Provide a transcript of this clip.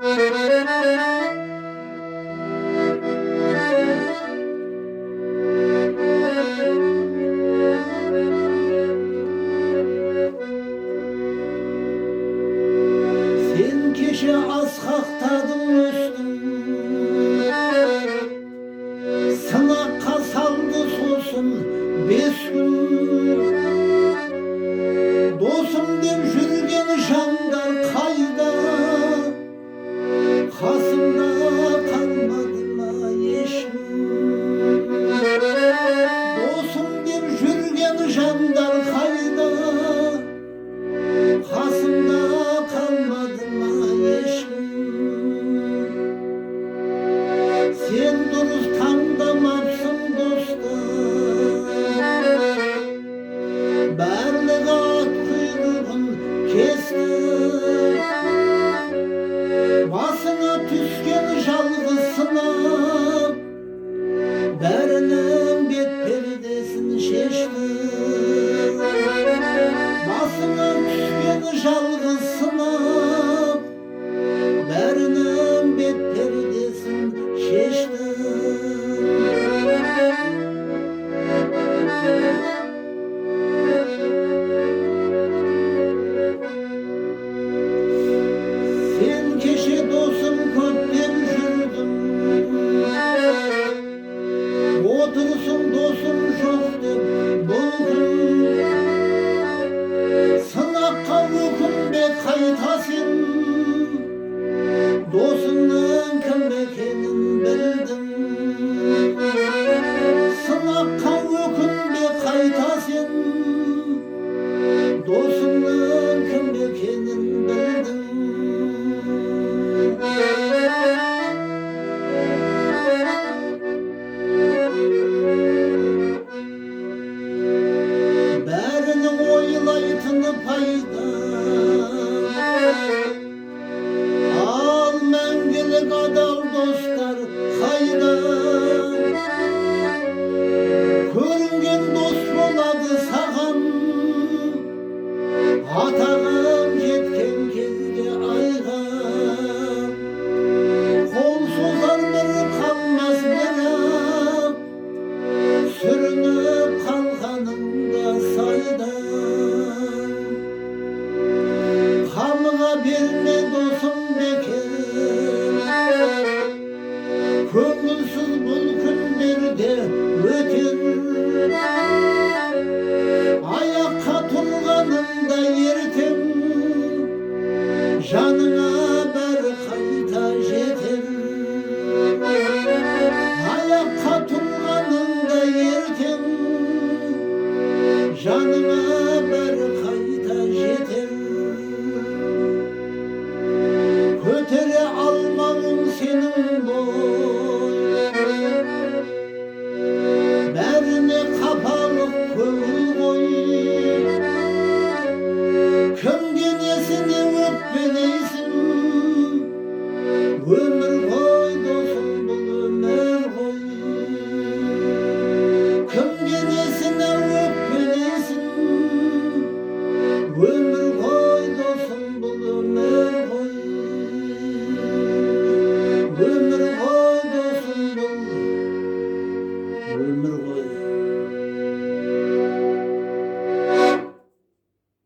Sen keşe asqaqtadın üstün, sınaqqa saldı sosun 5 gün. Dosum dep жүрген жандар қайда, қасымда қалмады ма ешкім. Досым деп жүрген жандар қайда, қасымда қалмады ма ешкім. Сен дұрыс таңдамапсың достар, барлығы ат құйрығын кесті. Басыңа түскен жалғыз сынап, бәрінің бет пердесін шешті. Басыңа түскен жалғыз сынап, бәрінің бет пердесін шешті. Sen keşe dosum көп деп жүрдің, отырсың досым жоқ деп бұл күн. Сынаққа өкінбе қайта сен, досың